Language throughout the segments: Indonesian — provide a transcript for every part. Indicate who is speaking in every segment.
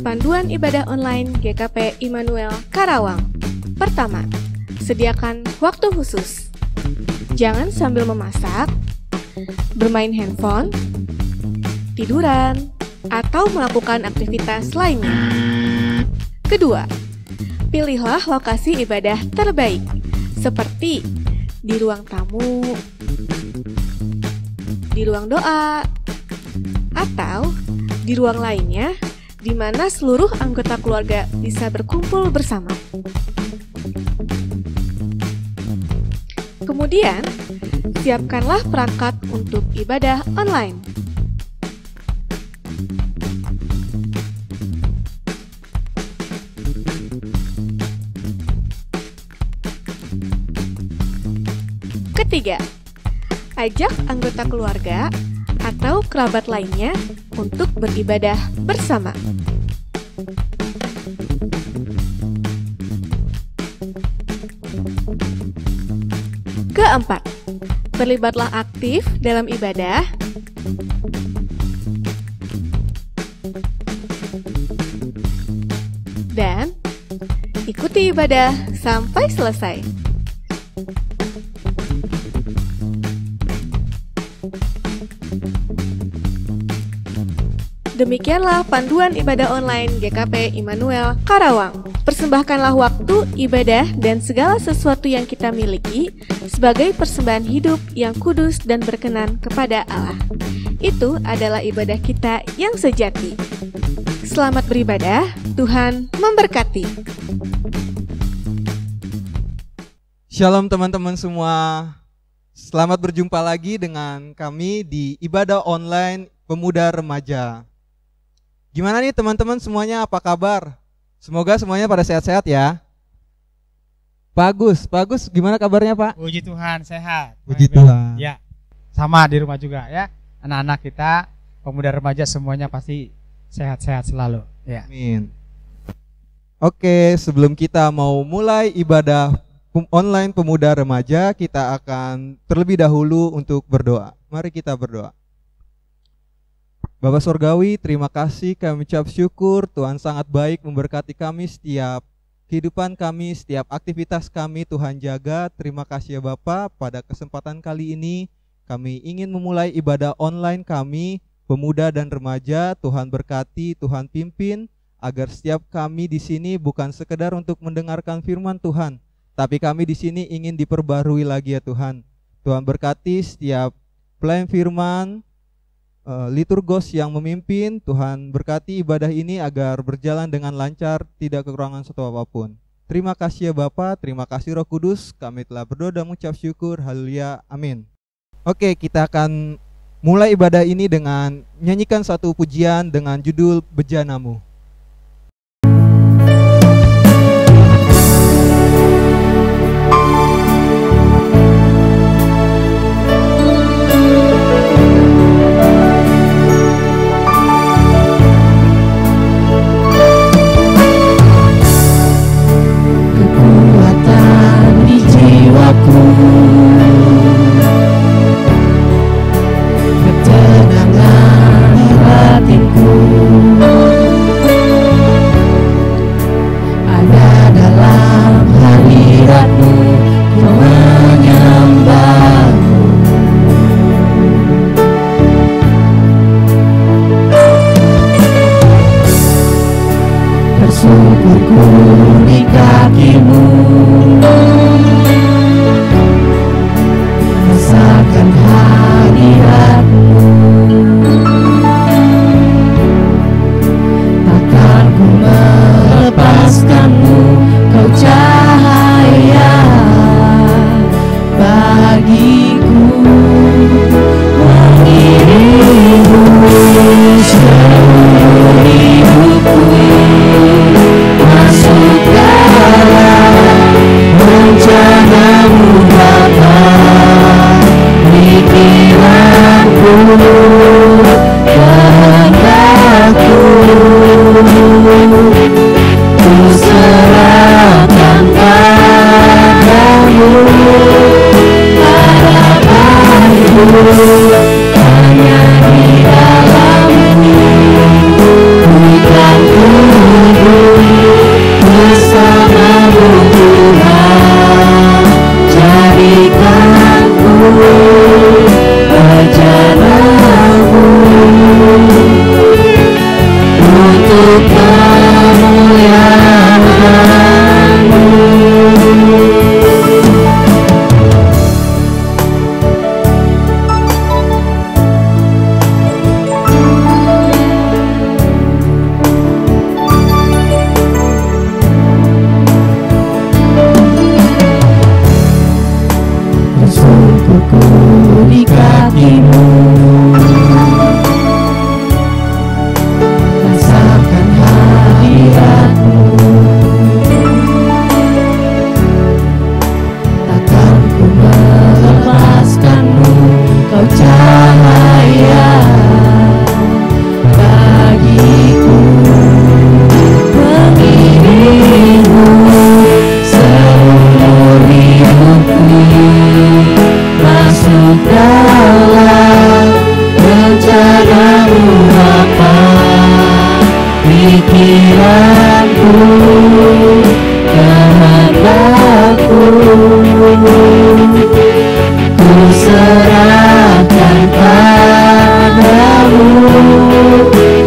Speaker 1: Panduan ibadah online GKP Immanuel Karawang. Pertama, sediakan waktu khusus. Jangan sambil memasak, bermain handphone, tiduran, atau melakukan aktivitas lainnya. Kedua, pilihlah lokasi ibadah terbaik, seperti di ruang tamu, di ruang doa, atau di ruang lainnya di mana seluruh anggota keluarga bisa berkumpul bersama. Kemudian, siapkanlah perangkat untuk ibadah online. Ketiga, ajak anggota keluarga atau kerabat lainnya untuk beribadah bersama. Keempat, terlibatlah aktif dalam ibadah. Dan ikuti ibadah sampai selesai. Demikianlah panduan ibadah online GKP Immanuel Karawang. Persembahkanlah waktu, ibadah, dan segala sesuatu yang kita miliki sebagai persembahan hidup yang kudus dan berkenan kepada Allah. Itu adalah ibadah kita yang sejati. Selamat beribadah, Tuhan memberkati.
Speaker 2: Shalom teman-teman semua. Selamat berjumpa lagi dengan kami di ibadah online Pemuda Remaja. Gimana nih teman-teman semuanya, apa kabar? Semoga semuanya pada sehat-sehat ya. Pak Agus gimana kabarnya Pak?
Speaker 3: Puji Tuhan, sehat.
Speaker 2: Puji Tuhan.
Speaker 3: Ya, sama di rumah juga ya. Anak-anak kita, pemuda remaja semuanya pasti sehat-sehat selalu. Ya.
Speaker 2: Amin. Oke, sebelum kita mau mulai ibadah online Pemuda Remaja, kita akan terlebih dahulu untuk berdoa. Mari kita berdoa. Bapa Surgawi, terima kasih, kami ucap syukur Tuhan sangat baik memberkati kami setiap kehidupan kami, setiap aktivitas kami Tuhan jaga. Terima kasih ya Bapa, pada kesempatan kali ini kami ingin memulai ibadah online kami, pemuda dan remaja. Tuhan berkati, Tuhan pimpin, agar setiap kami di sini bukan sekedar untuk mendengarkan firman Tuhan, tapi kami di sini ingin diperbarui lagi ya Tuhan. Tuhan berkati setiap pelayan firman, liturgos yang memimpin. Tuhan berkati ibadah ini agar berjalan dengan lancar, tidak kekurangan satu apapun. Terima kasih ya Bapa, terima kasih Roh Kudus. Kami telah berdoa dan mengucap syukur. Haleluya, amin. Oke, kita akan mulai ibadah ini dengan nyanyikan satu pujian dengan judul Bejanamu.
Speaker 4: Ketenangan di batinku ada dalam hadiratmu, ku menyembahmu. Bersyukurku di kakimu, rasakan hadiratmu. Takkan ku melepaskanmu, kau cahaya bagiku. Mengiringmu seumur hidupku, masuk dalam rencanamu Bapa. Pikiranku, kehendakku, ku serahkan padamu. Harapanku hanya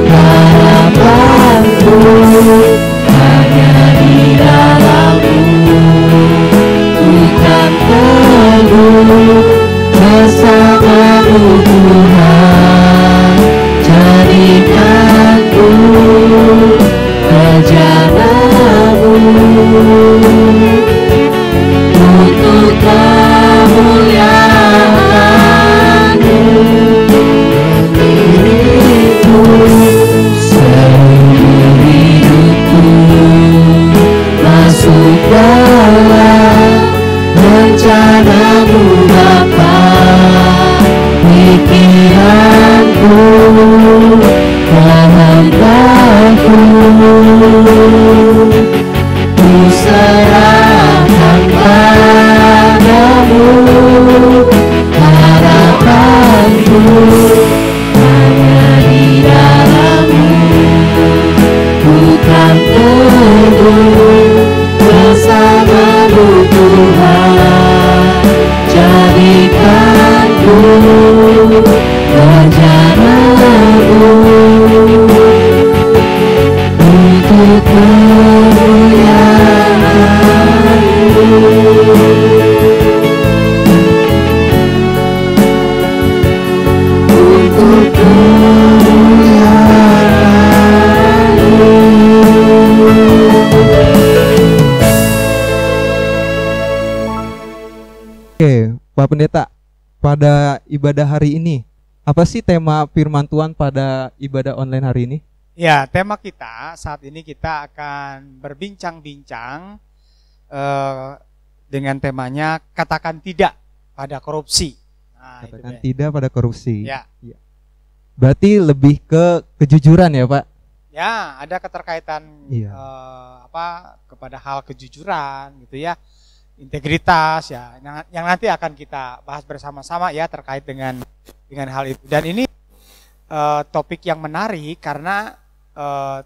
Speaker 4: harapanku hanya di dalam-Mu. Ku kan teguh bersama-Mu Tuhan, jadikanku bejana-Mu untuk kemuliaan-Mu. Diriku seluruh hidupku masuk dalam rencana-Mu Bapa. Pikiranku kehendakku ku serahkan padamu. Harapanku hanya di dalam-Mu. Ku kan teguh bersama-Mu Tuhan, jadikanku rencana-Mu untuk kemuliaan-Mu. Untuk kemuliaan-Mu.
Speaker 2: Oke, Pak Pendeta, pada ibadah hari ini, apa sih tema firman Tuhan pada ibadah online hari ini?
Speaker 3: Ya, tema kita saat ini kita akan berbincang-bincang dengan temanya katakan tidak pada korupsi. Nah,
Speaker 2: Katakan
Speaker 3: itu
Speaker 2: tidak pada korupsi.
Speaker 3: ya.
Speaker 2: Berarti lebih ke kejujuran ya, Pak?
Speaker 3: Ya, ada keterkaitan
Speaker 2: Iya.
Speaker 3: kepada hal kejujuran gitu ya, integritas ya, yang nanti akan kita bahas bersama-sama ya terkait dengan hal itu. Dan ini topik yang menarik karena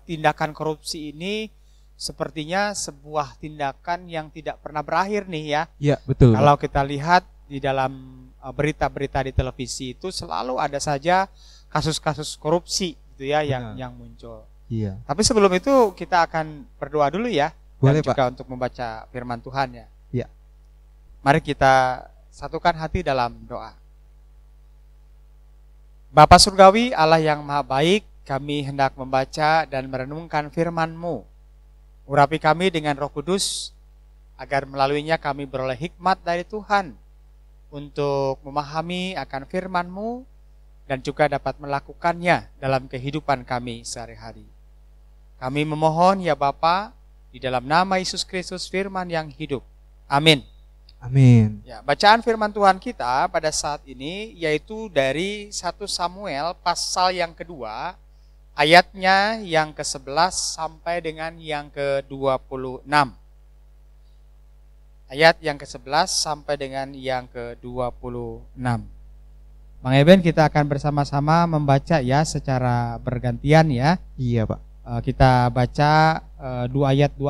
Speaker 3: tindakan korupsi ini sepertinya sebuah tindakan yang tidak pernah berakhir nih ya.
Speaker 2: Iya, betul.
Speaker 3: Kalau kita lihat di dalam berita-berita di televisi itu selalu ada saja kasus-kasus korupsi gitu ya yang muncul.
Speaker 2: Iya.
Speaker 3: Tapi sebelum itu kita akan berdoa dulu ya.
Speaker 2: Boleh,
Speaker 3: dan juga untuk membaca firman Tuhan ya.
Speaker 2: Iya.
Speaker 3: Mari kita satukan hati dalam doa. Bapa Surgawi, Allah yang Maha Baik, kami hendak membaca dan merenungkan firman-Mu. Urapi kami dengan Roh Kudus, agar melaluinya kami beroleh hikmat dari Tuhan untuk memahami akan firman-Mu dan juga dapat melakukannya dalam kehidupan kami sehari-hari. Kami memohon ya Bapa, di dalam nama Yesus Kristus firman yang hidup. Amin.
Speaker 2: Amin.
Speaker 3: Ya, bacaan firman Tuhan kita pada saat ini yaitu dari 1 Samuel pasal yang kedua, ayatnya yang ke-11 sampai dengan yang ke-26. Ayat yang ke-11 sampai dengan yang ke-26. Bang Eben, kita akan bersama-sama membaca ya secara bergantian ya.
Speaker 2: Iya, Pak.
Speaker 3: Kita baca 2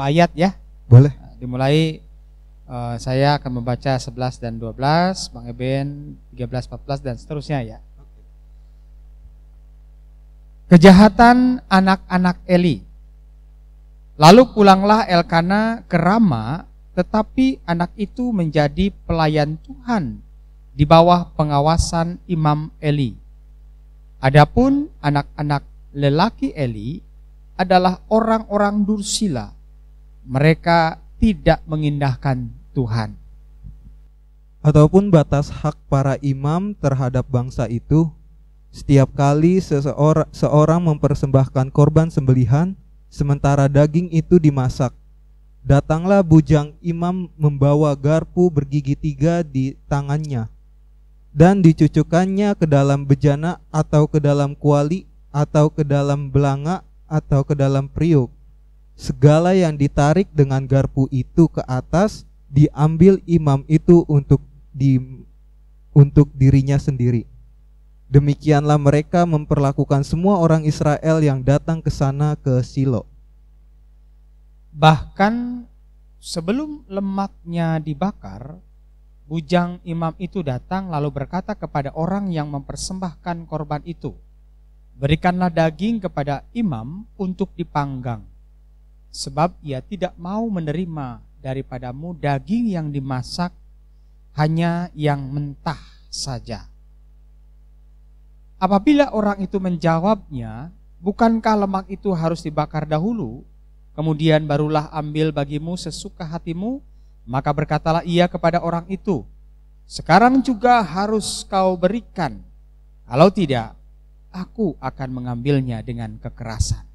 Speaker 3: ayat ya.
Speaker 2: Boleh.
Speaker 3: Dimulai saya akan membaca 11 dan 12, Bang Eben 13, 14 dan seterusnya ya. Kejahatan anak-anak Eli. Lalu pulanglah Elkana ke Rama, tetapi anak itu menjadi pelayan Tuhan di bawah pengawasan Imam Eli. Adapun anak-anak lelaki Eli adalah orang-orang dursila. Mereka tidak mengindahkan Tuhan.
Speaker 2: Ataupun batas hak para imam terhadap bangsa itu, setiap kali seorang mempersembahkan korban sembelihan, sementara daging itu dimasak, datanglah bujang imam membawa garpu bergigi 3 di tangannya, dan dicucukkannya ke dalam bejana atau ke dalam kuali atau ke dalam belanga atau ke dalam periuk. Segala yang ditarik dengan garpu itu ke atas diambil imam itu untuk dirinya sendiri. Demikianlah mereka memperlakukan semua orang Israel yang datang ke sana ke Silo.
Speaker 3: Bahkan sebelum lemaknya dibakar, bujang imam itu datang lalu berkata kepada orang yang mempersembahkan korban itu, Berikanlah daging kepada imam untuk dipanggang, sebab ia tidak mau menerima daripadamu daging yang dimasak, hanya yang mentah saja. Apabila orang itu menjawabnya, bukankah lemak itu harus dibakar dahulu, kemudian barulah ambil bagimu sesuka hatimu? Maka berkatalah ia kepada orang itu, sekarang juga harus kau berikan, kalau tidak, aku akan mengambilnya dengan kekerasan.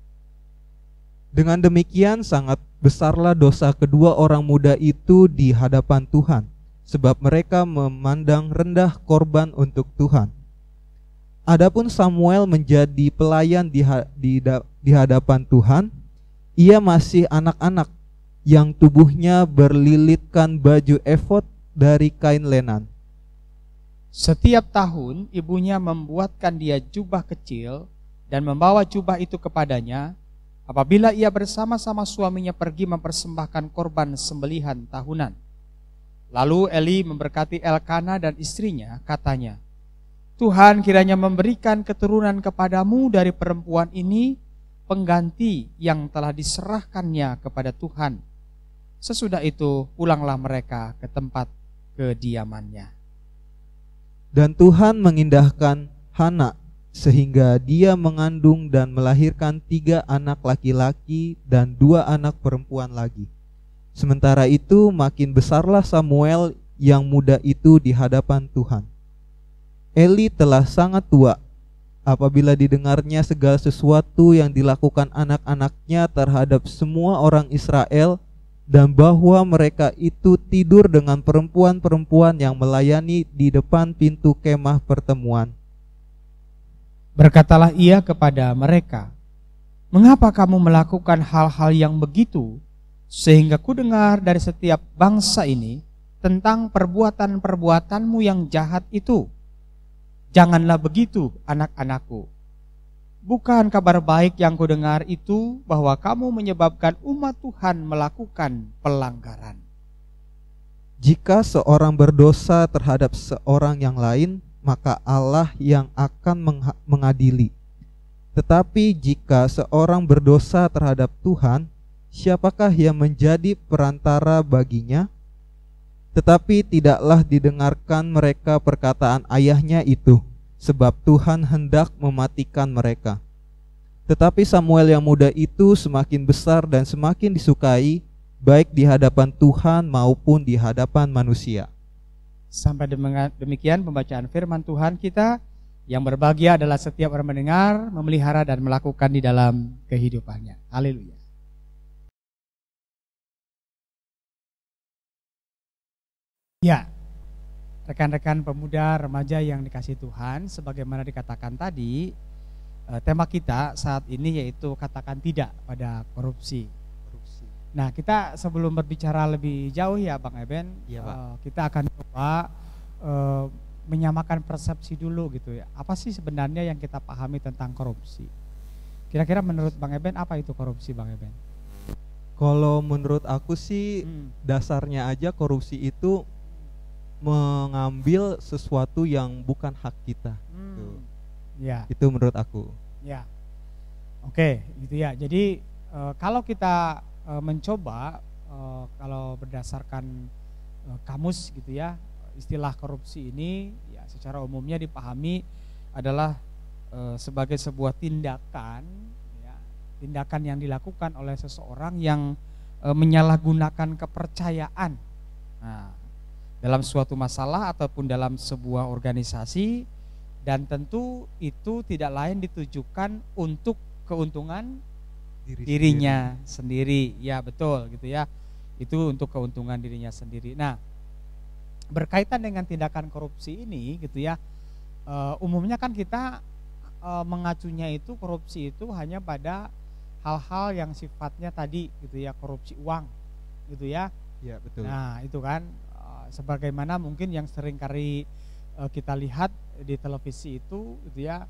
Speaker 2: Dengan demikian sangat besarlah dosa kedua orang muda itu di hadapan Tuhan, sebab mereka memandang rendah korban untuk Tuhan. Adapun Samuel menjadi pelayan di hadapan Tuhan, ia masih anak-anak yang tubuhnya berlilitkan baju efod dari kain lenan.
Speaker 3: Setiap tahun ibunya membuatkan dia jubah kecil dan membawa jubah itu kepadanya apabila ia bersama-sama suaminya pergi mempersembahkan korban sembelihan tahunan. Lalu Eli memberkati Elkana dan istrinya, katanya, Tuhan kiranya memberikan keturunan kepadamu dari perempuan ini pengganti yang telah diserahkannya kepada Tuhan. Sesudah itu pulanglah mereka ke tempat kediamannya.
Speaker 2: Dan Tuhan mengindahkan Hana sehingga dia mengandung dan melahirkan 3 anak laki-laki dan 2 anak perempuan lagi. Sementara itu makin besarlah Samuel yang muda itu di hadapan Tuhan. Eli telah sangat tua apabila didengarnya segala sesuatu yang dilakukan anak-anaknya terhadap semua orang Israel, dan bahwa mereka itu tidur dengan perempuan-perempuan yang melayani di depan pintu kemah pertemuan.
Speaker 3: Berkatalah ia kepada mereka, mengapa kamu melakukan hal-hal yang begitu, sehingga ku dengar dari setiap bangsa ini tentang perbuatan-perbuatanmu yang jahat itu. Janganlah begitu, anak-anakku. Bukan kabar baik yang kudengar itu bahwa kamu menyebabkan umat Tuhan melakukan pelanggaran.
Speaker 2: Jika seorang berdosa terhadap seorang yang lain, maka Allah yang akan mengadili. Tetapi jika seorang berdosa terhadap Tuhan, siapakah yang menjadi perantara baginya? Tetapi tidaklah didengarkan mereka perkataan ayahnya itu, sebab Tuhan hendak mematikan mereka. Tetapi Samuel yang muda itu semakin besar dan semakin disukai, baik di hadapan Tuhan maupun di hadapan manusia.
Speaker 3: Sampai demikian pembacaan firman Tuhan kita. Yang berbahagia adalah setiap orang mendengar, memelihara dan melakukan di dalam kehidupannya. Haleluya. Ya, rekan-rekan pemuda remaja yang dikasihi Tuhan, sebagaimana dikatakan tadi, tema kita saat ini yaitu katakan tidak pada korupsi. Nah, kita sebelum berbicara lebih jauh ya Bang Eben,
Speaker 2: Ya, Pak.
Speaker 3: kita akan coba menyamakan persepsi dulu gitu ya. Apa sih sebenarnya yang kita pahami tentang korupsi? Kira-kira menurut Bang Eben apa itu korupsi, Bang Eben?
Speaker 2: Kalau menurut aku sih dasarnya aja korupsi itu mengambil sesuatu yang bukan hak kita. Tuh.
Speaker 3: Ya.
Speaker 2: Itu menurut aku.
Speaker 3: Ya, oke, gitu ya. Jadi kalau kita mencoba, kalau berdasarkan kamus gitu ya, istilah korupsi ini ya secara umumnya dipahami adalah sebagai sebuah tindakan, ya, tindakan yang dilakukan oleh seseorang yang menyalahgunakan kepercayaan. Nah, dalam suatu masalah ataupun dalam sebuah organisasi, dan tentu itu tidak lain ditujukan untuk keuntungan dirinya sendiri. Ya betul gitu ya, itu untuk keuntungan dirinya sendiri. Nah, berkaitan dengan tindakan korupsi ini gitu ya, umumnya kan kita mengacunya itu korupsi itu hanya pada hal-hal yang sifatnya tadi gitu ya, korupsi uang gitu ya.
Speaker 2: Ya betul.
Speaker 3: Nah itu kan sebagaimana mungkin yang sering kali kita lihat di televisi itu gitu ya,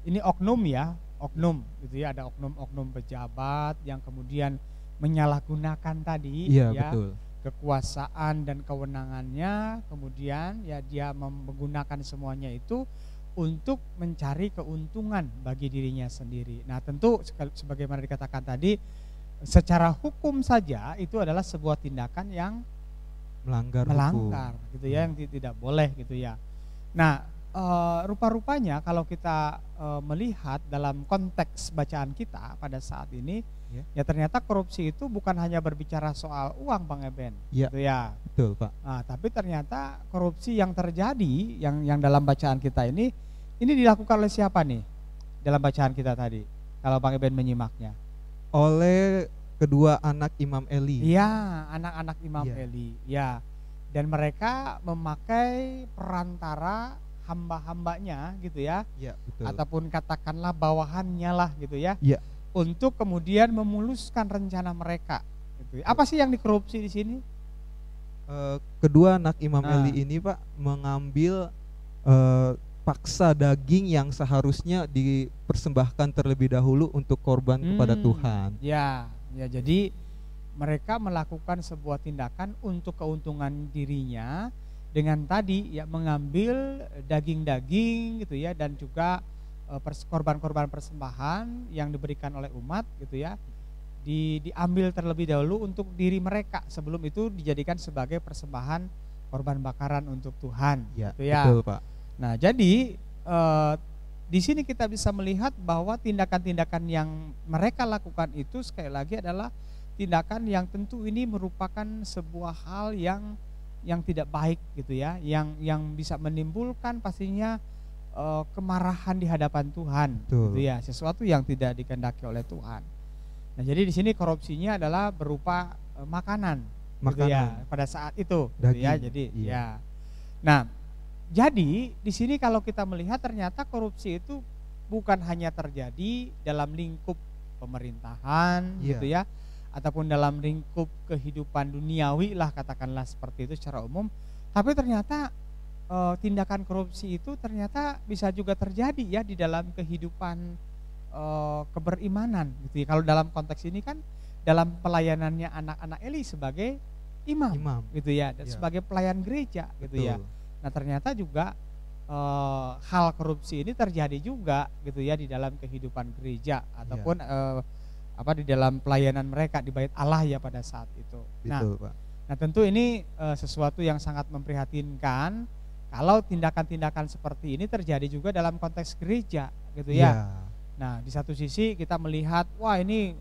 Speaker 3: ini oknum ya, oknum gitu ya, ada oknum-oknum pejabat yang kemudian menyalahgunakan tadi
Speaker 2: Iya,
Speaker 3: ya
Speaker 2: betul.
Speaker 3: kekuasaan dan kewenangannya, kemudian ya dia menggunakan semuanya itu untuk mencari keuntungan bagi dirinya sendiri. Nah, tentu sebagaimana dikatakan tadi, secara hukum saja itu adalah sebuah tindakan yang
Speaker 2: Melanggar
Speaker 3: gitu ya, yang tidak boleh gitu ya. Nah, rupa-rupanya kalau kita melihat dalam konteks bacaan kita pada saat ini, ya ternyata korupsi itu bukan hanya berbicara soal uang, Bang Eben, gitu ya.
Speaker 2: Betul, Pak.
Speaker 3: Nah, tapi ternyata korupsi yang terjadi, yang dalam bacaan kita ini dilakukan oleh siapa nih dalam bacaan kita tadi? Kalau Bang Eben menyimaknya,
Speaker 2: oleh kedua anak Imam Eli.
Speaker 3: Iya, anak-anak Imam Eli, ya. Dan mereka memakai perantara hamba-hambanya gitu ya,
Speaker 2: betul.
Speaker 3: ataupun katakanlah bawahannya lah gitu ya, untuk kemudian memuluskan rencana mereka. Gitu. Apa sih yang dikorupsi di sini?
Speaker 2: Kedua anak Imam Eli ini, Pak, mengambil paksa daging yang seharusnya dipersembahkan terlebih dahulu untuk korban kepada Tuhan.
Speaker 3: Ya, jadi mereka melakukan sebuah tindakan untuk keuntungan dirinya. Dengan tadi ya mengambil daging-daging gitu ya, dan juga korban-korban persembahan yang diberikan oleh umat gitu ya, diambil terlebih dahulu untuk diri mereka sebelum itu dijadikan sebagai persembahan korban bakaran untuk Tuhan. Gitu ya.
Speaker 2: Betul, Pak.
Speaker 3: Nah, jadi di sini kita bisa melihat bahwa tindakan-tindakan yang mereka lakukan itu sekali lagi adalah tindakan yang tentu ini merupakan sebuah hal yang tidak baik gitu ya, yang bisa menimbulkan pastinya kemarahan di hadapan Tuhan. Gitu ya, sesuatu yang tidak dikehendaki oleh Tuhan. Nah, jadi di sini korupsinya adalah berupa makanan gitu ya, pada saat itu gitu ya. Jadi ya. Nah, jadi di sini kalau kita melihat ternyata korupsi itu bukan hanya terjadi dalam lingkup pemerintahan gitu ya, ataupun dalam lingkup kehidupan duniawi lah, katakanlah seperti itu secara umum. Tapi ternyata tindakan korupsi itu ternyata bisa juga terjadi ya di dalam kehidupan keberimanan gitu ya. Kalau dalam konteks ini kan dalam pelayanannya anak-anak Eli sebagai imam. Gitu ya, dan sebagai pelayan gereja gitu ya. Nah, ternyata juga hal korupsi ini terjadi juga gitu ya di dalam kehidupan gereja ataupun di dalam pelayanan mereka di bait Allah ya pada saat itu.
Speaker 2: Betul, Pak.
Speaker 3: Nah, tentu ini sesuatu yang sangat memprihatinkan kalau tindakan-tindakan seperti ini terjadi juga dalam konteks gereja gitu ya. Nah, di satu sisi kita melihat wah ini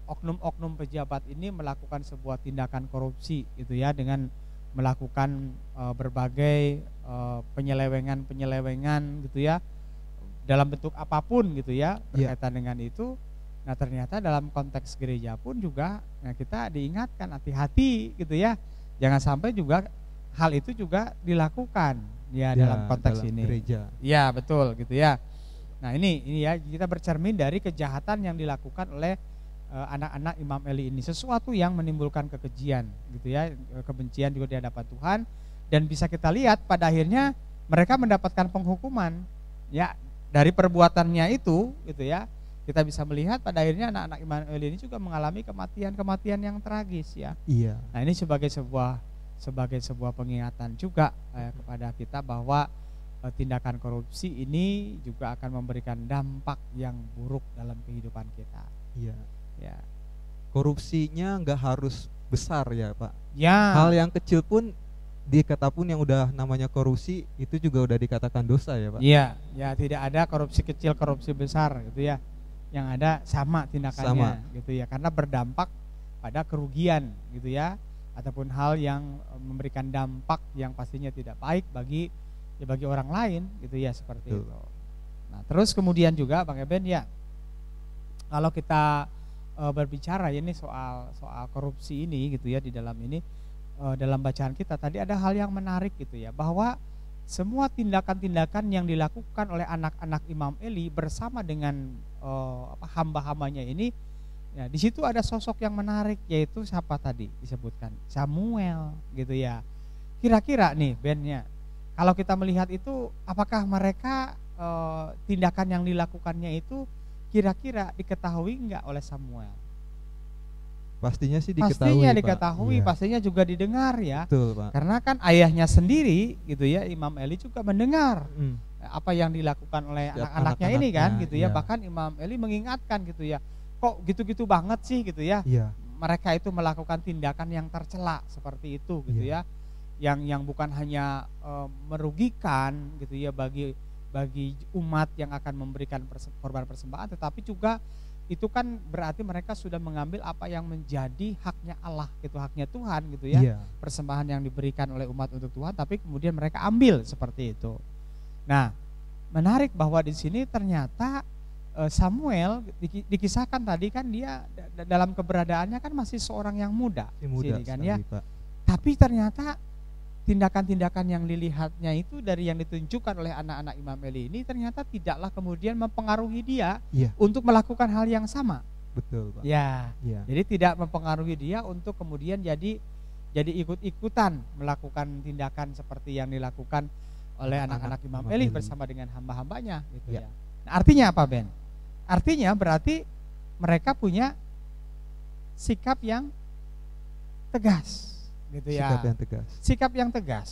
Speaker 3: oknum-oknum pejabat ini melakukan sebuah tindakan korupsi gitu ya, dengan melakukan berbagai penyelewengan gitu ya, dalam bentuk apapun gitu ya berkaitan dengan itu. Nah, ternyata dalam konteks gereja pun juga kita diingatkan hati-hati gitu ya, jangan sampai juga hal itu juga dilakukan ya dalam konteks
Speaker 2: dalam
Speaker 3: ini.
Speaker 2: Gereja.
Speaker 3: Ya, betul gitu ya. Nah, ini ya kita bercermin dari kejahatan yang dilakukan oleh anak-anak Imam Eli ini, sesuatu yang menimbulkan kekejian gitu ya, kebencian juga di hadapan Tuhan, dan bisa kita lihat pada akhirnya mereka mendapatkan penghukuman ya dari perbuatannya itu gitu ya. Kita bisa melihat pada akhirnya anak-anak Imam Eli ini juga mengalami kematian yang tragis ya. Nah, ini sebagai sebuah pengingatan juga kepada kita bahwa tindakan korupsi ini juga akan memberikan dampak yang buruk dalam kehidupan kita. Ya.
Speaker 2: Korupsinya nggak harus besar ya, Pak.
Speaker 3: Ya.
Speaker 2: Hal yang kecil pun dikata pun yang udah namanya korupsi itu juga udah dikatakan dosa ya, Pak.
Speaker 3: Iya, ya tidak ada korupsi kecil, korupsi besar gitu ya. Yang ada sama tindakannya gitu ya, karena berdampak pada kerugian gitu ya, ataupun hal yang memberikan dampak yang pastinya tidak baik bagi orang lain gitu ya, seperti itu. Nah, terus kemudian juga Bang Eben ya, kalau kita berbicara ya ini soal korupsi ini gitu ya, di dalam ini dalam bacaan kita tadi ada hal yang menarik gitu ya, bahwa semua tindakan-tindakan yang dilakukan oleh anak-anak Imam Eli bersama dengan hamba-hambanya ini, ya di situ ada sosok yang menarik, yaitu siapa tadi disebutkan? Samuel gitu ya. Kira-kira nih bandnya, kalau kita melihat itu, apakah mereka tindakan yang dilakukannya itu kira-kira diketahui enggak oleh Samuel?
Speaker 2: Pastinya sih diketahui.
Speaker 3: Pastinya diketahui, Pak. Pastinya juga didengar ya.
Speaker 2: Betul, Pak.
Speaker 3: Karena kan ayahnya sendiri gitu ya, Imam Eli juga mendengar apa yang dilakukan oleh
Speaker 2: Setiap
Speaker 3: anak-anaknya ini kan
Speaker 2: anak-anaknya,
Speaker 3: gitu ya.
Speaker 2: iya.
Speaker 3: Bahkan Imam Eli mengingatkan gitu ya, kok gitu-gitu banget sih gitu ya.
Speaker 2: Iya.
Speaker 3: Mereka itu melakukan tindakan yang tercela seperti itu gitu
Speaker 2: Iya.
Speaker 3: ya. Yang bukan hanya merugikan gitu ya bagi umat yang akan memberikan korban persembahan, tetapi juga itu kan berarti mereka sudah mengambil apa yang menjadi haknya Allah gitu, haknya Tuhan gitu ya.
Speaker 2: Iya.
Speaker 3: Persembahan yang diberikan oleh umat untuk Tuhan, tapi kemudian mereka ambil seperti itu. Nah, menarik bahwa di sini ternyata Samuel dikisahkan tadi kan dia dalam keberadaannya kan masih seorang yang muda,
Speaker 2: Si muda
Speaker 3: sini kan
Speaker 2: sekali,
Speaker 3: ya.
Speaker 2: Pak.
Speaker 3: Tapi ternyata tindakan-tindakan yang dilihatnya itu dari yang ditunjukkan oleh anak-anak Imam Eli ini ternyata tidaklah kemudian mempengaruhi dia
Speaker 2: Iya.
Speaker 3: untuk melakukan hal yang sama.
Speaker 2: Betul, Pak.
Speaker 3: Ya,
Speaker 2: Iya.
Speaker 3: jadi tidak mempengaruhi dia untuk kemudian jadi ikut-ikutan melakukan tindakan seperti yang dilakukan oleh anak-anak Imam Eli bersama dengan hamba-hambanya gitu
Speaker 2: Ya.
Speaker 3: ya. Nah, artinya apa, Ben? Artinya berarti mereka punya sikap yang tegas gitu ya.
Speaker 2: Sikap yang tegas.
Speaker 3: Sikap yang tegas.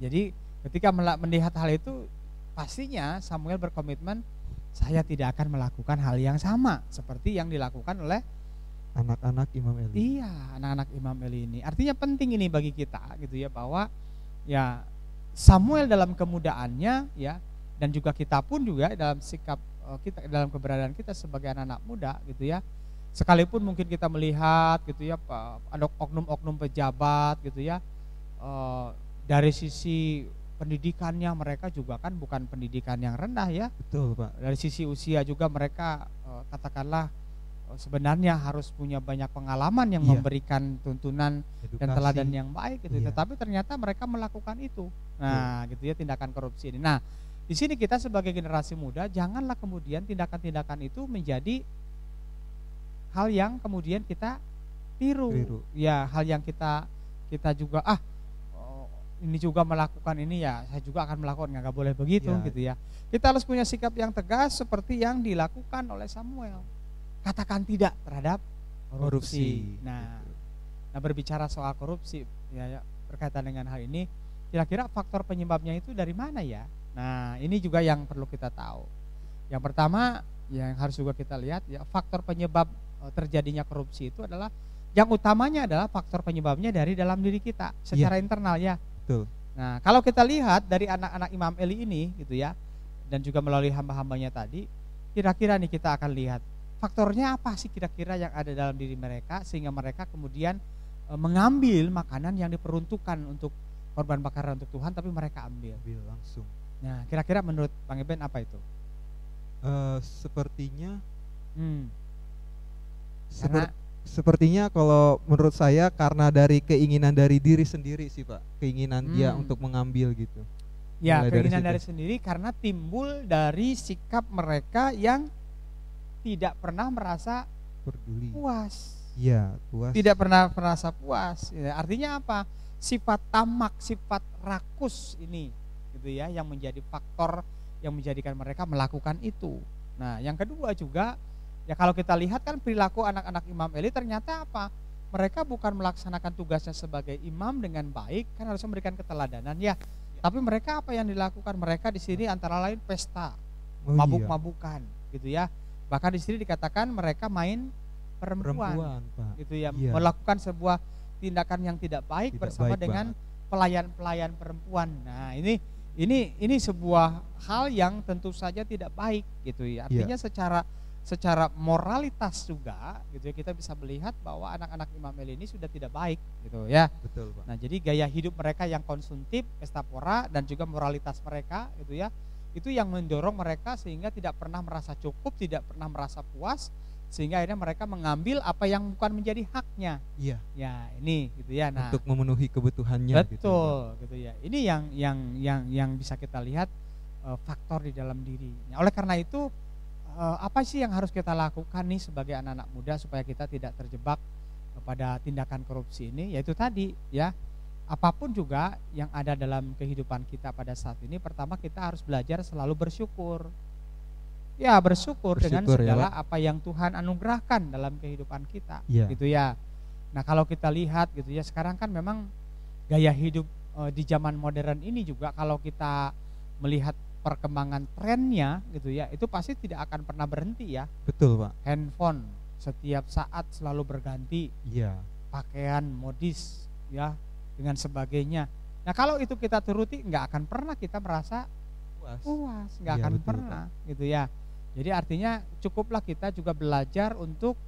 Speaker 3: Jadi ketika melihat hal itu pastinya Samuel berkomitmen, saya tidak akan melakukan hal yang sama seperti yang dilakukan oleh
Speaker 2: Anak-anak Imam Eli.
Speaker 3: iya, anak-anak Imam Eli ini. Artinya penting ini bagi kita gitu ya, bahwa ya Samuel dalam kemudaannya ya, dan juga kita pun juga dalam sikap kita, dalam keberadaan kita sebagai anak-anak muda gitu ya. Sekalipun mungkin kita melihat gitu ya, ada oknum-oknum pejabat gitu ya, dari sisi pendidikannya mereka juga kan bukan pendidikan yang rendah ya.
Speaker 2: Betul, Pak.
Speaker 3: Dari sisi usia juga mereka katakanlah sebenarnya harus punya banyak pengalaman yang
Speaker 2: Iya.
Speaker 3: memberikan tuntunan dan
Speaker 2: Edukasi.
Speaker 3: teladan yang baik gitu.
Speaker 2: Iya.
Speaker 3: Tetapi ternyata mereka melakukan itu. Nah, gitu ya, tindakan korupsi ini. Nah, di sini kita sebagai generasi muda janganlah kemudian tindakan-tindakan itu menjadi hal yang kemudian kita tiru. Ya, hal yang kita juga ini juga melakukan ini ya, saya juga akan melakukan, nggak boleh begitu
Speaker 2: Ya.
Speaker 3: gitu ya. Kita harus punya sikap yang tegas seperti yang dilakukan oleh Samuel. Katakan tidak terhadap korupsi. Nah, berbicara soal korupsi ya, berkaitan dengan hal ini, kira-kira faktor penyebabnya itu dari mana ya? Nah, ini juga yang perlu kita tahu. Yang pertama yang harus juga kita lihat ya, faktor penyebab terjadinya korupsi itu adalah, yang utamanya adalah faktor penyebabnya dari dalam diri kita secara internal ya.
Speaker 2: Betul.
Speaker 3: Nah, kalau kita lihat dari anak-anak Imam Eli ini gitu ya, dan juga melalui hamba-hambanya tadi, kira-kira nih kita akan lihat faktornya apa sih kira-kira yang ada dalam diri mereka sehingga mereka kemudian mengambil makanan yang diperuntukkan untuk korban bakaran untuk Tuhan, tapi mereka ambil
Speaker 2: langsung.
Speaker 3: Nah, kira-kira menurut Bang Eben apa itu?
Speaker 2: Sepertinya
Speaker 3: Karena
Speaker 2: sepertinya kalau menurut saya karena dari keinginan dari diri sendiri sih, Pak. Keinginan dia untuk mengambil gitu.
Speaker 3: ya,
Speaker 2: Mulai
Speaker 3: keinginan
Speaker 2: dari
Speaker 3: dari sendiri karena timbul dari sikap mereka yang tidak pernah merasa
Speaker 2: Peduli.
Speaker 3: puas.
Speaker 2: Iya, puas.
Speaker 3: Tidak pernah merasa puas. Ya, artinya apa? Sifat tamak, sifat rakus ini gitu ya, yang menjadi faktor yang menjadikan mereka melakukan itu. Nah, yang kedua juga ya, kalau kita lihat kan perilaku anak-anak Imam Eli ternyata apa? Mereka bukan melaksanakan tugasnya sebagai imam dengan baik, kan harus memberikan keteladanan ya. Tapi mereka apa yang dilakukan? Mereka di sini antara lain pesta, mabuk-mabukan gitu ya. Bahkan di sini dikatakan mereka main perempuan
Speaker 2: Pak.
Speaker 3: gitu ya,
Speaker 2: Iya.
Speaker 3: melakukan sebuah tindakan yang tidak baik
Speaker 2: Tidak
Speaker 3: bersama
Speaker 2: baik
Speaker 3: dengan pelayan-pelayan perempuan. Nah, ini sebuah hal yang tentu saja tidak baik gitu ya. Artinya secara moralitas juga gitu ya, kita bisa melihat bahwa anak-anak Imam Eli ini sudah tidak baik gitu ya.
Speaker 2: Betul, Pak.
Speaker 3: Nah, jadi gaya hidup mereka yang konsumtif, pesta pora, dan juga moralitas mereka gitu ya, itu yang mendorong mereka sehingga tidak pernah merasa cukup, tidak pernah merasa puas, sehingga akhirnya mereka mengambil apa yang bukan menjadi haknya.
Speaker 2: Iya.
Speaker 3: Ya, ini gitu ya. Nah,
Speaker 2: Untuk memenuhi kebutuhannya.
Speaker 3: betul gitu ya. Ini yang bisa kita lihat faktor di dalam diri. Nah, oleh karena itu apa sih yang harus kita lakukan nih sebagai anak-anak muda supaya kita tidak terjebak pada tindakan korupsi ini? Yaitu tadi ya, apapun juga yang ada dalam kehidupan kita pada saat ini, pertama kita harus belajar selalu bersyukur. Ya, bersyukur dengan segala apa yang Tuhan anugerahkan dalam kehidupan kita, gitu ya. Nah, kalau kita lihat gitu ya, sekarang kan memang gaya hidup di zaman modern ini juga, kalau kita melihat perkembangan trennya gitu ya, itu pasti tidak akan pernah berhenti ya.
Speaker 2: Betul, Pak.
Speaker 3: Handphone setiap saat selalu berganti,
Speaker 2: Iya.
Speaker 3: pakaian modis ya dengan sebagainya. Nah kalau itu kita turuti nggak akan pernah kita merasa puas, nggak
Speaker 2: Iya,
Speaker 3: akan
Speaker 2: betul,
Speaker 3: pernah gitu ya. Jadi artinya cukuplah kita juga belajar untuk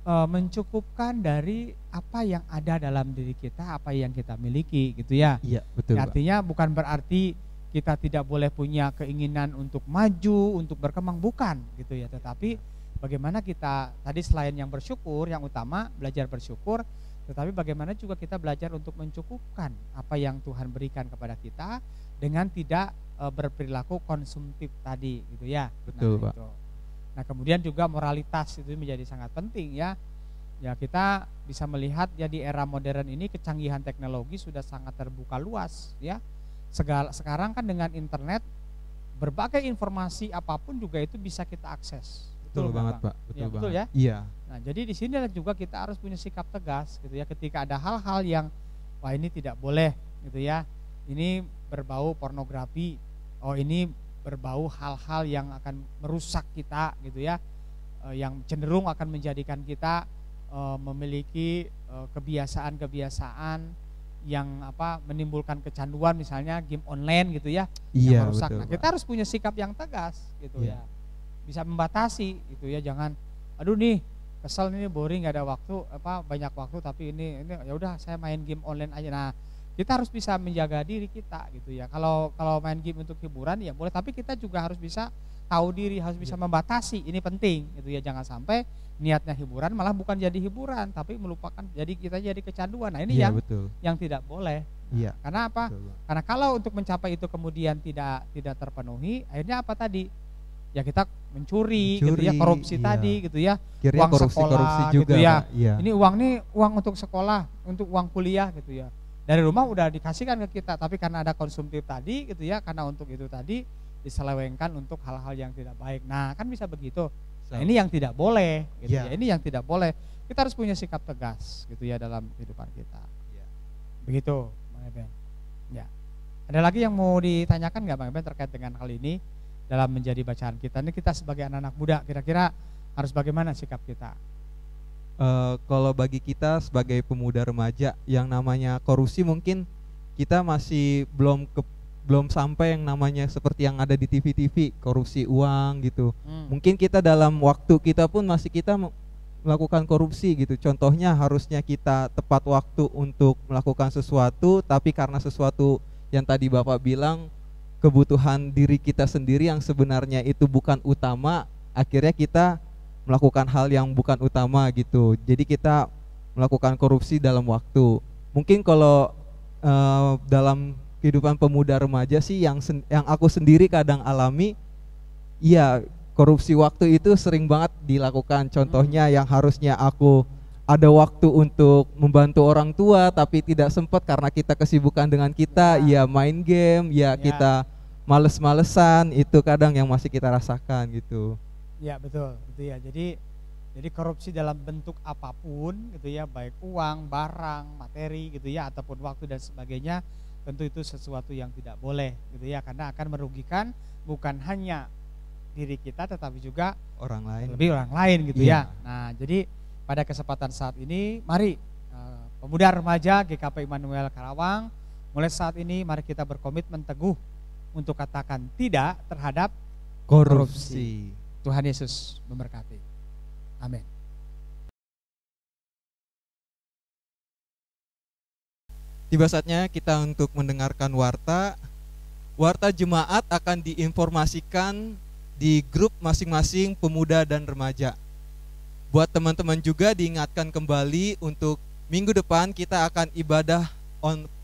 Speaker 3: mencukupkan dari apa yang ada dalam diri kita, apa yang kita miliki gitu ya.
Speaker 2: Iya, betul, Pak.
Speaker 3: Artinya bukan berarti kita tidak boleh punya keinginan untuk maju, untuk berkembang, bukan gitu ya. Tetapi bagaimana kita tadi selain yang bersyukur, yang utama belajar bersyukur, tetapi bagaimana juga kita belajar untuk mencukupkan apa yang Tuhan berikan kepada kita dengan tidak berperilaku konsumtif tadi gitu ya.
Speaker 2: Betul,
Speaker 3: Nah,
Speaker 2: Pak.
Speaker 3: itu. Nah kemudian juga moralitas itu menjadi sangat penting ya. Ya kita bisa melihat ya di era modern ini kecanggihan teknologi sudah sangat terbuka luas ya. Sekarang kan dengan internet berbagai informasi apapun juga itu bisa kita akses.
Speaker 2: Betul banget,
Speaker 3: Bang?
Speaker 2: Pak. Betul
Speaker 3: Ya,
Speaker 2: banget.
Speaker 3: betul ya.
Speaker 2: Iya.
Speaker 3: Nah jadi di sini juga kita harus punya sikap tegas gitu ya ketika ada hal-hal yang wah ini tidak boleh gitu ya. Ini berbau pornografi. Oh ini berbau hal-hal yang akan merusak kita gitu ya, yang cenderung akan menjadikan kita memiliki kebiasaan-kebiasaan yang menimbulkan kecanduan, misalnya game online gitu ya,
Speaker 2: Iya,
Speaker 3: yang merusak.
Speaker 2: betul,
Speaker 3: Nah,
Speaker 2: Pak.
Speaker 3: kita harus punya sikap yang tegas gitu
Speaker 2: Iya.
Speaker 3: ya, bisa membatasi gitu ya, jangan aduh nih kesel ini boring nggak ada waktu banyak waktu tapi ini ya udah saya main game online aja. Nah kita harus bisa menjaga diri kita gitu ya. Kalau main game untuk hiburan ya boleh, tapi kita juga harus bisa tahu diri, harus bisa membatasi. Ini penting gitu ya. Jangan sampai niatnya hiburan malah bukan jadi hiburan, tapi melupakan kita jadi kecanduan. Nah ini
Speaker 2: Iya, betul.
Speaker 3: yang tidak boleh.
Speaker 2: Iya.
Speaker 3: Karena apa?
Speaker 2: Betul, Pak.
Speaker 3: Karena kalau untuk mencapai itu kemudian tidak terpenuhi, akhirnya apa tadi? Ya kita mencuri gitu ya, korupsi
Speaker 2: iya.
Speaker 3: tadi gitu ya.
Speaker 2: Akhirnya
Speaker 3: Uang
Speaker 2: korupsi
Speaker 3: sekolah
Speaker 2: juga,
Speaker 3: gitu ya.
Speaker 2: Pak. Iya.
Speaker 3: Ini uang untuk sekolah, untuk uang kuliah gitu ya. Dari rumah udah dikasihkan ke kita, tapi karena ada konsumtif tadi gitu ya, karena untuk itu tadi diselewengkan untuk hal-hal yang tidak baik. Nah kan bisa begitu. Nah ini yang tidak boleh gitu
Speaker 2: Iya.
Speaker 3: ya, ini yang tidak boleh. Kita harus punya sikap tegas gitu ya dalam kehidupan kita.
Speaker 2: Iya.
Speaker 3: Begitu Bang Eben. Ya. Ada lagi yang mau ditanyakan nggak Bang Eben terkait dengan hal ini dalam menjadi bacaan kita? Ini kita sebagai anak-anak muda kira-kira harus bagaimana sikap kita?
Speaker 2: Kalau bagi kita sebagai pemuda remaja yang namanya korupsi, mungkin kita masih belum sampai yang namanya seperti yang ada di TV-TV, korupsi uang gitu. Mungkin kita dalam waktu kita pun masih kita melakukan korupsi gitu. Contohnya harusnya kita tepat waktu untuk melakukan sesuatu, tapi karena sesuatu yang tadi Bapak bilang, kebutuhan diri kita sendiri yang sebenarnya itu bukan utama, akhirnya kita melakukan hal yang bukan utama gitu. Jadi kita melakukan korupsi dalam waktu. Mungkin kalau dalam kehidupan pemuda remaja sih yang aku sendiri kadang alami, iya korupsi waktu itu sering banget dilakukan. Contohnya yang harusnya aku ada waktu untuk membantu orang tua tapi tidak sempat karena kita kesibukan dengan kita, ya main game, ya kita males-malesan, itu kadang yang masih kita rasakan gitu.
Speaker 3: Ya betul, gitu ya. Jadi korupsi dalam bentuk apapun gitu ya, baik uang, barang, materi gitu ya, ataupun waktu dan sebagainya, tentu itu sesuatu yang tidak boleh gitu ya, karena akan merugikan bukan hanya diri kita tetapi juga
Speaker 2: orang lain.
Speaker 3: Lebih orang lain gitu ya. Nah, jadi pada kesempatan saat ini mari pemuda remaja GKP Immanuel Karawang, mulai saat ini mari kita berkomitmen teguh untuk katakan tidak terhadap korupsi. Tuhan Yesus memberkati. Amin.
Speaker 2: Tiba saatnya kita untuk mendengarkan warta. Warta jemaat akan diinformasikan di grup masing-masing pemuda dan remaja. Buat teman-teman juga diingatkan kembali untuk minggu depan kita akan ibadah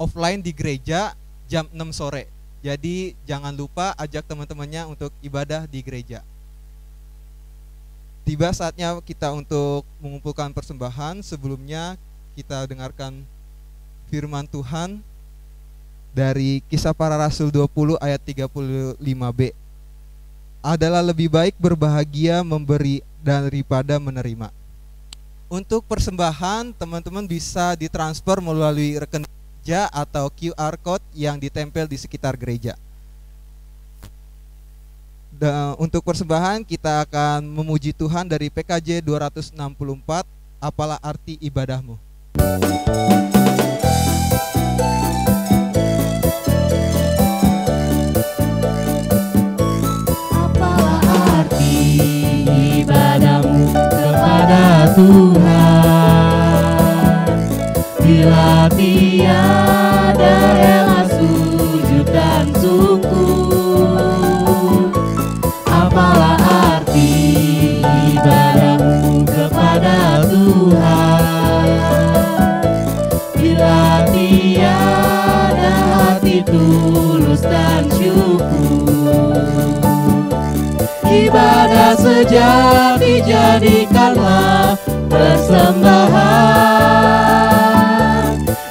Speaker 2: offline di gereja jam 6 sore. Jadi jangan lupa ajak teman-temannya untuk ibadah di gereja. Tiba saatnya kita untuk mengumpulkan persembahan. Sebelumnya kita dengarkan firman Tuhan dari Kisah Para Rasul 20 ayat 35b. Adalah lebih baik berbahagia memberi daripada menerima. Untuk persembahan teman-teman bisa ditransfer melalui rekening gereja atau QR code yang ditempel di sekitar gereja. Untuk persembahan kita akan memuji Tuhan dari PKJ 264, apalah arti ibadahmu.
Speaker 4: Apalah arti ibadahmu kepada Tuhan, bila tiada rela sujud dan syukur. Apalah arti ibadahmu kepada Tuhan, bila tiada hati tulus dan syukur. Ibadah sejati jadikanlah persembahan,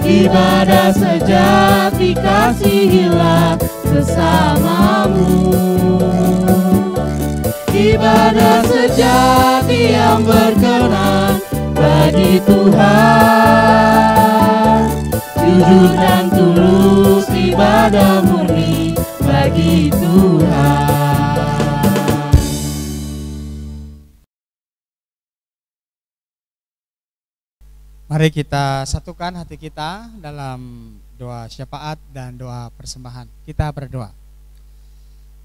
Speaker 4: ibadah sejati kasihilah sesamamu. Ibadah sejati yang berkenan bagi Tuhan, jujur dan tulus ibadah murni bagi Tuhan.
Speaker 3: Mari kita satukan hati kita dalam doa syafaat dan doa persembahan. Kita berdoa.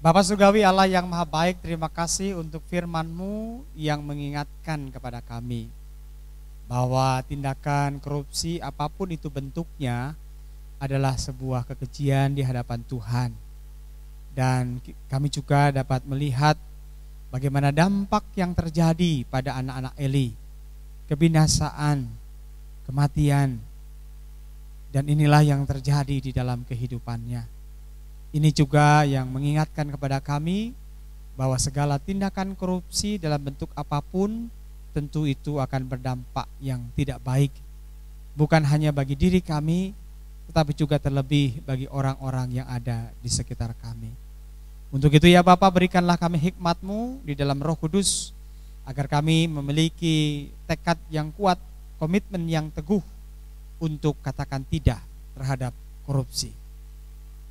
Speaker 3: Bapa Surgawi, Allah yang maha baik, terima kasih untuk firman-Mu yang mengingatkan kepada kami bahwa tindakan korupsi apapun itu bentuknya adalah sebuah kekejian di hadapan Tuhan. Dan kami juga dapat melihat bagaimana dampak yang terjadi pada anak-anak Eli, kebinasaan, kematian, dan inilah yang terjadi di dalam kehidupannya. Ini juga yang mengingatkan kepada kami bahwa segala tindakan korupsi dalam bentuk apapun tentu itu akan berdampak yang tidak baik, bukan hanya bagi diri kami, tetapi juga terlebih bagi orang-orang yang ada di sekitar kami. Untuk itu ya Bapa, berikanlah kami hikmat-Mu di dalam Roh Kudus, agar kami memiliki tekad yang kuat, komitmen yang teguh untuk katakan tidak terhadap korupsi.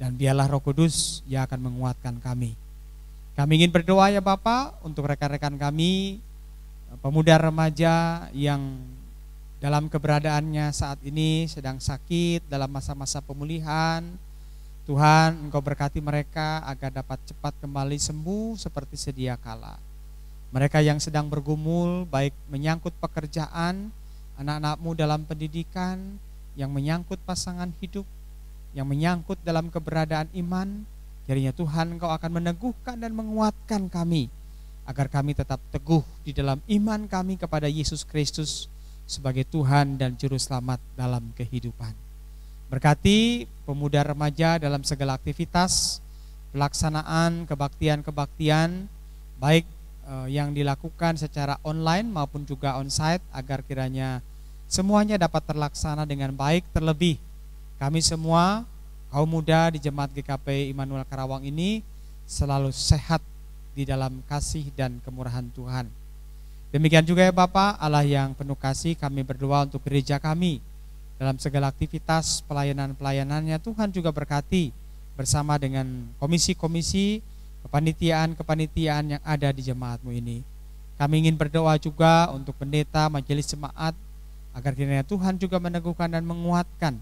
Speaker 3: Dan biarlah Roh Kudus yang akan menguatkan kami. Kami ingin berdoa ya Bapa untuk rekan-rekan kami, pemuda remaja yang dalam keberadaannya saat ini sedang sakit dalam masa-masa pemulihan. Tuhan, Engkau berkati mereka agar dapat cepat kembali sembuh seperti sedia kala. Mereka yang sedang bergumul baik menyangkut pekerjaan, anak-anak-Mu dalam pendidikan, yang menyangkut pasangan hidup, yang menyangkut dalam keberadaan iman, kiranya Tuhan Engkau akan meneguhkan dan menguatkan kami, agar kami tetap teguh di dalam iman kami kepada Yesus Kristus sebagai Tuhan dan Juru Selamat dalam kehidupan. Berkati pemuda remaja dalam segala aktivitas, pelaksanaan kebaktian-kebaktian, baik yang dilakukan secara online maupun juga onsite, agar kiranya semuanya dapat terlaksana dengan baik. Terlebih kami semua kaum muda di Jemaat GKP Immanuel Karawang ini selalu sehat di dalam kasih dan kemurahan Tuhan. Demikian juga ya Bapa, Allah yang penuh kasih, kami berdoa untuk gereja kami dalam segala aktivitas pelayanan-pelayanannya. Tuhan juga berkati bersama dengan komisi-komisi, kepanitiaan-kepanitiaan yang ada di jemaat-Mu ini. Kami ingin berdoa juga untuk pendeta, majelis jemaat, agar kiranya Tuhan juga meneguhkan dan menguatkan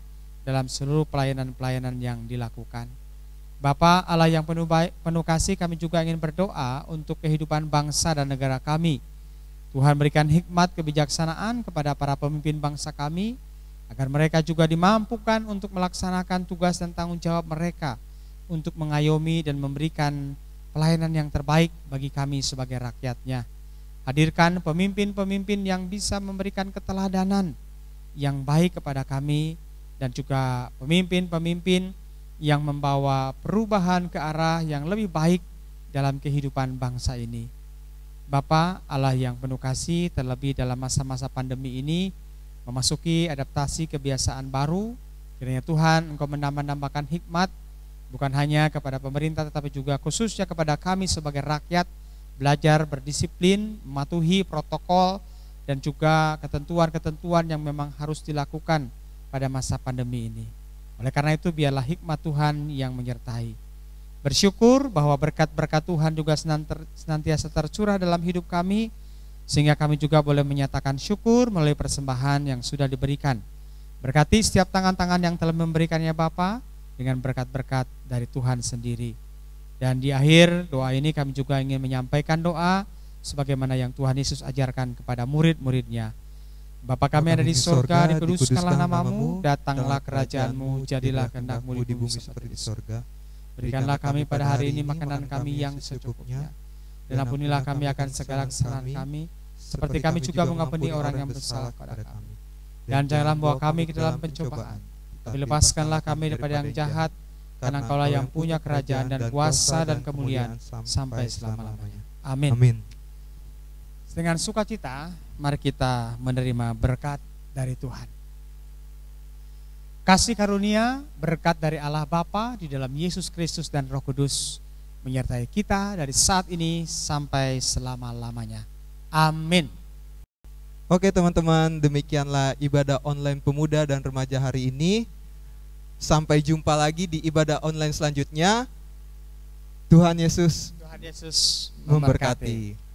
Speaker 3: dalam seluruh pelayanan-pelayanan yang dilakukan. Bapa Allah yang penuh kasih, kami juga ingin berdoa untuk kehidupan bangsa dan negara kami. Tuhan berikan hikmat kebijaksanaan kepada para pemimpin bangsa kami, agar mereka juga dimampukan untuk melaksanakan tugas dan tanggung jawab mereka untuk mengayomi dan memberikan pelayanan yang terbaik bagi kami sebagai rakyatnya. Hadirkan pemimpin-pemimpin yang bisa memberikan keteladanan yang baik kepada kami, dan juga pemimpin-pemimpin yang membawa perubahan ke arah yang lebih baik dalam kehidupan bangsa ini. Bapa Allah yang penuh kasih, terlebih dalam masa-masa pandemi ini, memasuki adaptasi kebiasaan baru, kiranya Tuhan Engkau menambah-nambahkan hikmat, bukan hanya kepada pemerintah tetapi juga khususnya kepada kami sebagai rakyat, belajar berdisiplin, mematuhi protokol dan juga ketentuan-ketentuan yang memang harus dilakukan pada masa pandemi ini. Oleh karena itu biarlah hikmat Tuhan yang menyertai. Bersyukur bahwa berkat-berkat Tuhan juga senantiasa tercurah dalam hidup kami, sehingga kami juga boleh menyatakan syukur melalui persembahan yang sudah diberikan. Berkati setiap tangan-tangan yang telah memberikannya Bapa dengan berkat-berkat dari Tuhan sendiri. Dan di akhir doa ini kami juga ingin menyampaikan doa sebagaimana yang Tuhan Yesus ajarkan kepada murid-muridnya. Bapa kami ada di sorga, dikuduskanlah namamu, datanglah kerajaanmu, jadilah kehendak-mu di bumi seperti di sorga. Berikanlah kami pada hari ini makanan kami yang secukupnya, dan ampunilah kami akan segala kesalahan kami, seperti kami juga mengampuni orang yang bersalah kepada kami. Dan janganlah membawa kami ke dalam pencobaan, tapi lepaskanlah kami daripada yang jahat, karena Engkaulah yang punya kerajaan dan kuasa dan kemuliaan sampai selama-lamanya. Amin.
Speaker 2: Amin.
Speaker 3: Dengan sukacita, mari kita menerima berkat dari Tuhan. Kasih karunia, berkat dari Allah Bapa di dalam Yesus Kristus dan Roh Kudus menyertai kita dari saat ini sampai selama-lamanya. Amin.
Speaker 2: Oke teman-teman, demikianlah ibadah online pemuda dan remaja hari ini. Sampai jumpa lagi di ibadah online selanjutnya. Tuhan Yesus
Speaker 3: Tuhan Yesus
Speaker 2: memberkati.